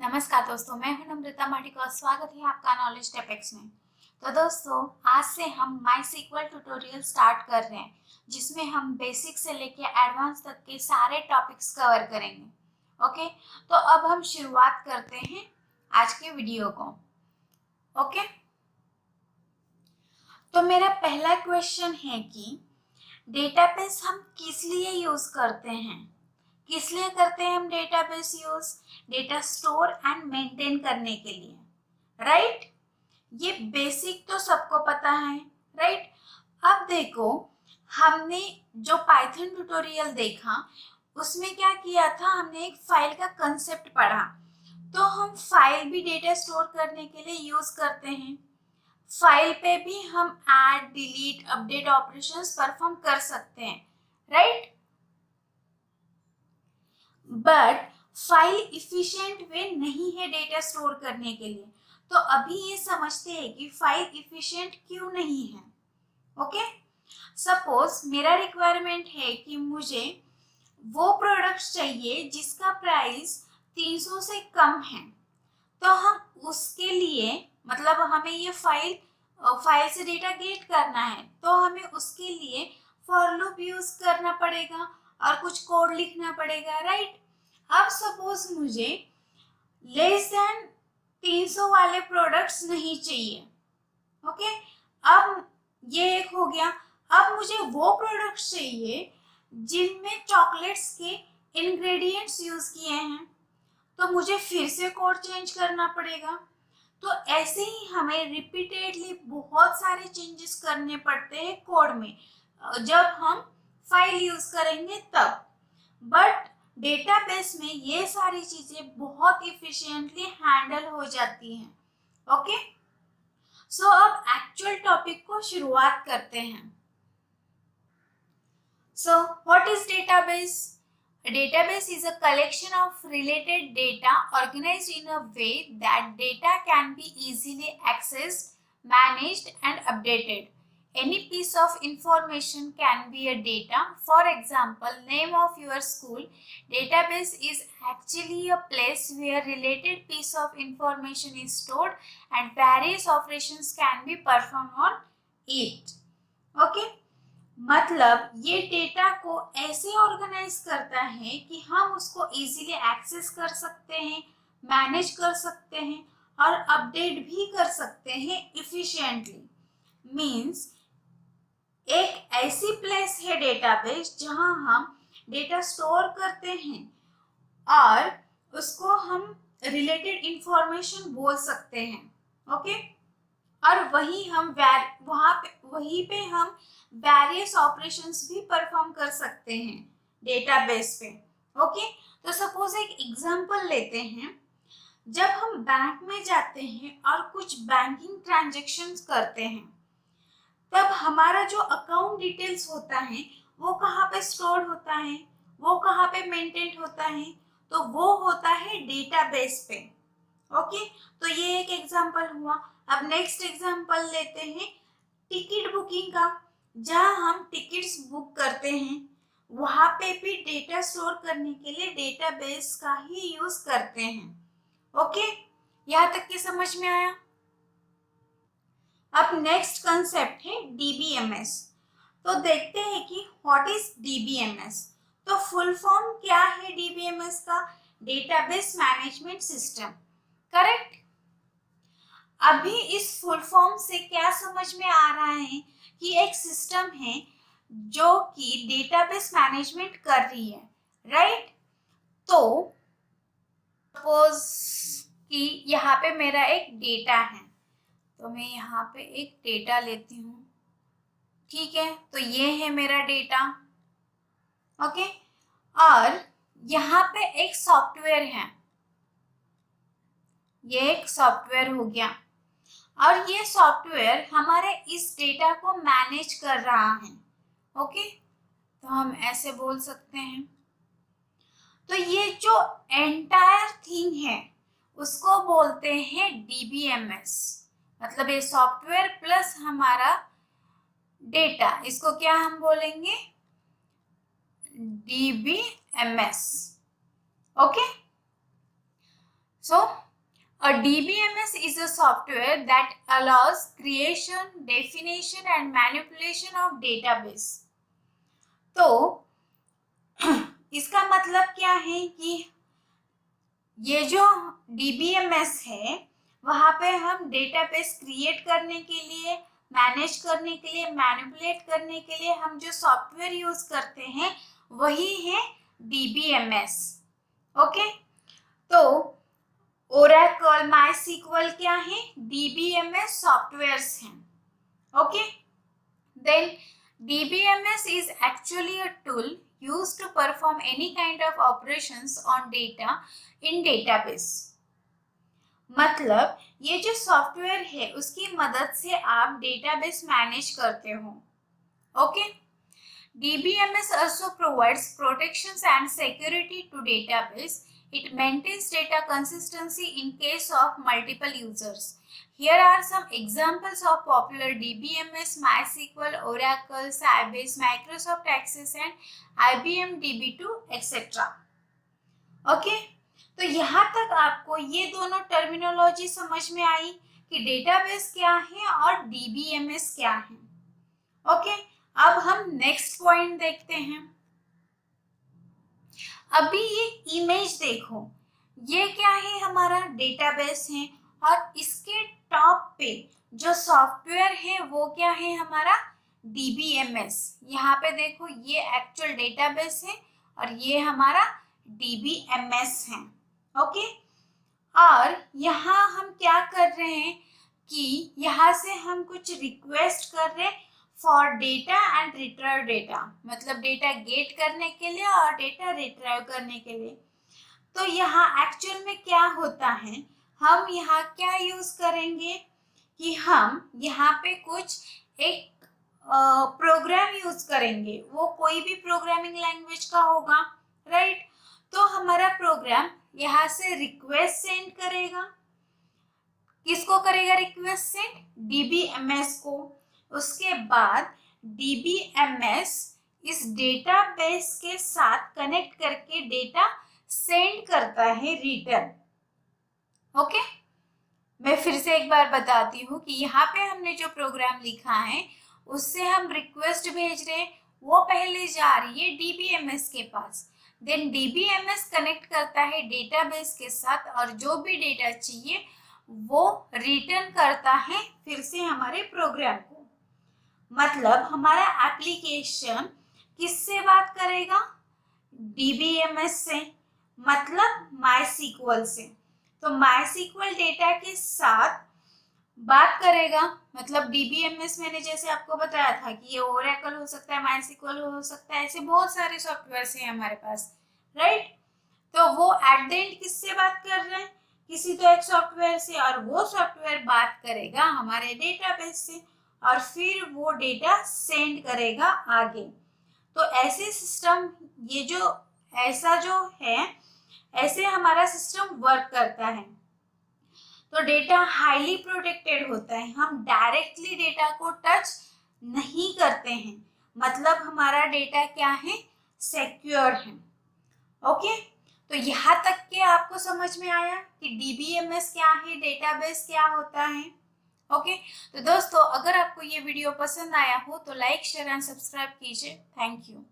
नमस्कार दोस्तों, मैं हूं नम्रता माटिक और स्वागत है आपका नॉलेज टेपेक्स में। तो दोस्तों, आज से हम माई-सीक्वल ट्यूटोरियल स्टार्ट कर रहे हैं, जिसमें हम बेसिक से लेके एडवांस तक के सारे टॉपिक्स कवर करेंगे। ओके, तो अब हम शुरुआत करते हैं आज के वीडियो को। ओके, तो मेरा पहला क्वेश्चन है कि डेटाबेस हम किस लिए यूज करते हैं? किस लिए करते हैं हम database use? Data store and maintain करने के लिए, राइट? ये बेसिक तो सबको पता है, राइट? अब देखो, हमने जो पाइथन ट्यूटोरियल देखा उसमें क्या किया था, हमने एक फाइल का कंसेप्ट पढ़ा। तो हम फाइल भी डेटा स्टोर करने के लिए यूज करते हैं। फाइल पे भी हम add, delete, update operations perform कर सकते हैं, राइट? बट फाइल इफिशिएंट वे नहीं है डेटा स्टोर करने के लिए। तो अभी ये समझते हैं कि फाइल इफिशिएंट क्यों नहीं है। ओके, सपोज मेरा रिक्वायरमेंट है कि मुझे वो प्रोडक्ट्स चाहिए जिसका प्राइस 300 से कम है। तो हम उसके लिए, मतलब हमें ये फाइल से डेटा गेट करना है, तो हमें उसके लिए फॉर लूप यूज करना पड़ेगा और कुछ कोड लिखना पड़ेगा, राइट? अब सपोज मुझे लेस देन 300 वाले प्रोडक्ट्स नहीं चाहिए। ओके, अब ये एक हो गया। अब मुझे वो प्रोडक्ट्स चाहिए जिनमें चॉकलेट्स के इंग्रेडिएंट्स यूज किए हैं, तो मुझे फिर से कोड चेंज करना पड़ेगा। तो ऐसे ही हमें रिपीटेडली बहुत सारे चेंजेस करने पड़ते हैं कोड में जब हम फाइल यूज करेंगे तब। बट डेटाबेस में ये सारी चीजें बहुत इफिशिएंटली हैंडल हो जाती हैं। ओके, सो अब एक्चुअल टॉपिक को शुरुआत करते हैं। So what is database? A database is a collection of related data organized in a way that data can be easily accessed, managed, and updated. Any piece of information can be a data. For example, name of your school. Database is actually a place where related piece of information is stored and various operations can be performed on it. Okay? मतलब ये data को ऐसे organise करता है कि हम उसको easily access कर सकते हैं, मैनेज कर सकते हैं और अपडेट भी कर सकते हैं इफिशिएंटली। मींस एक ऐसी प्लेस है डेटाबेस जहां हम डेटा स्टोर करते हैं और उसको हम रिलेटेड इंफॉर्मेशन बोल सकते हैं। ओके, और वहीं पे हम वेरियस ऑपरेशंस भी परफॉर्म कर सकते हैं डेटाबेस पे। ओके, तो सपोज एक एग्जांपल लेते हैं। जब हम बैंक में जाते हैं और कुछ बैंकिंग ट्रांजैक्शंस करते हैं, तब हमारा जो अकाउंट डिटेल्स होता है वो कहाँ पे स्टोर होता है, वो कहाँ पे मेंटेन होता है? तो वो होता है डेटाबेस पे। ओके, तो ये एक एग्जांपल हुआ। अब नेक्स्ट एग्जांपल लेते हैं टिकट बुकिंग का। जहां हम टिकट्स बुक करते हैं वहां पे भी डेटा स्टोर करने के लिए डेटाबेस का ही यूज करते हैं। ओके, यहाँ तक की समझ में आया? अब नेक्स्ट कंसेप्ट है डीबीएमएस। तो देखते हैं कि व्हाट इज डीबीएमएस। तो फुल फॉर्म क्या है डीबीएमएस का? Database management system, correct? अभी इस फुल फॉर्म से क्या समझ में आ रहा है कि एक सिस्टम है जो कि डेटाबेस मैनेजमेंट कर रही है, राइट? तो सपोज कि यहाँ पे मेरा एक डेटा है, तो मैं यहाँ पे एक डेटा लेती हूँ, ठीक है? तो ये है मेरा डेटा। ओके, और यहाँ पे एक सॉफ्टवेयर है, ये एक सॉफ्टवेयर हो गया और ये सॉफ्टवेयर हमारे इस डेटा को मैनेज कर रहा है। ओके, तो हम ऐसे बोल सकते हैं। तो ये जो एंटायर थिंग है उसको बोलते हैं डीबीएमएस। मतलब ये सॉफ्टवेयर प्लस हमारा डेटा, इसको क्या हम बोलेंगे? DBMS. Okay, so A DBMS is a software that allows creation, definition and manipulation of database. तो इसका मतलब क्या है कि ये जो DBMS है वहाँ पे हम डेटाबेस क्रिएट करने के लिए, मैनेज करने के लिए, मैनिपुलेट करने के लिए हम जो सॉफ्टवेयर यूज करते हैं वही है DBMS. ओके, तो ओरेकल, माईसीक्वल क्या है? DBMS सॉफ्टवेयर्स हैं. Okay, then DBMS is actually a tool used to perform any kind of operations on data in database. मतलब ये जो सॉफ्टवेयर है उसकी मदद से आप डेटाबेस मैनेज करते हो. Okay, DBMS also provides protections and security to database. It maintains data consistency in case of multiple users. Here are some examples of popular DBMS: MySQL, Oracle, Sybase, Microsoft Access and IBM DB2, etc. Okay, तो यहाँ तक आपको ये दोनों terminology समझ में आई कि database क्या है और DBMS क्या है. ओके, अब हम नेक्स्ट पॉइंट देखते हैं. अभी ये इमेज देखो, ये क्या है? हमारा डेटाबेस है और इसके टॉप पे जो सॉफ्टवेयर है वो क्या है? हमारा DBMS. यहाँ पे देखो ये एक्चुअल डेटाबेस है और ये हमारा DBMS है. ओके, और यहाँ हम क्या कर रहे हैं कि यहाँ से हम कुछ रिक्वेस्ट कर रहे हैं for data and retrieve data, मतलब डेटा गेट करने के लिए और डेटा रिट्राइव करने के लिए. तो यहाँ एक्चुअल में क्या होता है, हम यहाँ क्या यूज करेंगे कि हम यहाँ पे कुछ एक प्रोग्राम यूज करेंगे. वो कोई भी प्रोग्रामिंग लैंग्वेज का होगा, राइट? तो हमारा प्रोग्राम यहाँ से रिक्वेस्ट सेंड करेगा. किसको करेगा रिक्वेस्ट सेंड? DBMS को. उसके बाद DBMS इस डेटाबेस के साथ कनेक्ट करके डेटा सेंड करता है रिटर्न. ओके, मैं फिर से एक बार बताती हूँ कि यहाँ पे हमने जो प्रोग्राम लिखा है उससे हम रिक्वेस्ट भेज रहे हैं, वो पहले जा रही है DBMS के पास. देन DBMS कनेक्ट करता है डेटाबेस के साथ और जो भी डेटा चाहिए वो रिटर्न करता है फिर से हमारे प्रोग्राम को. मतलब हमारा एप्लीकेशन किससे बात करेगा? DBMS से, मतलब MySQL से. तो MySQL डेटा के साथ बात करेगा. मतलब DBMS मैंने जैसे आपको बताया था कि ये ओरेकल हो सकता है, MySQL हो सकता है, ऐसे बहुत सारे सॉफ्टवेयर हैं हमारे पास, राइट? तो वो एट द एंड किससे बात कर रहे हैं? किसी तो एक सॉफ्टवेयर से, और वो सॉफ्टवेयर बात करेगा हमारे डेटाबेस से और फिर वो डेटा सेंड करेगा आगे. तो ऐसे सिस्टम, ये जो ऐसा जो है, ऐसे हमारा सिस्टम वर्क करता है. तो डेटा हाईली प्रोटेक्टेड होता है. हम डायरेक्टली डेटा को टच नहीं करते हैं, मतलब हमारा डेटा क्या है? सिक्योर है. ओके, तो यहाँ तक के आपको समझ में आया कि DBMS क्या है, डेटाबेस क्या होता है. ओके, तो दोस्तों अगर आपको ये वीडियो पसंद आया हो तो लाइक, शेयर एंड सब्सक्राइब कीजिए. Thank you.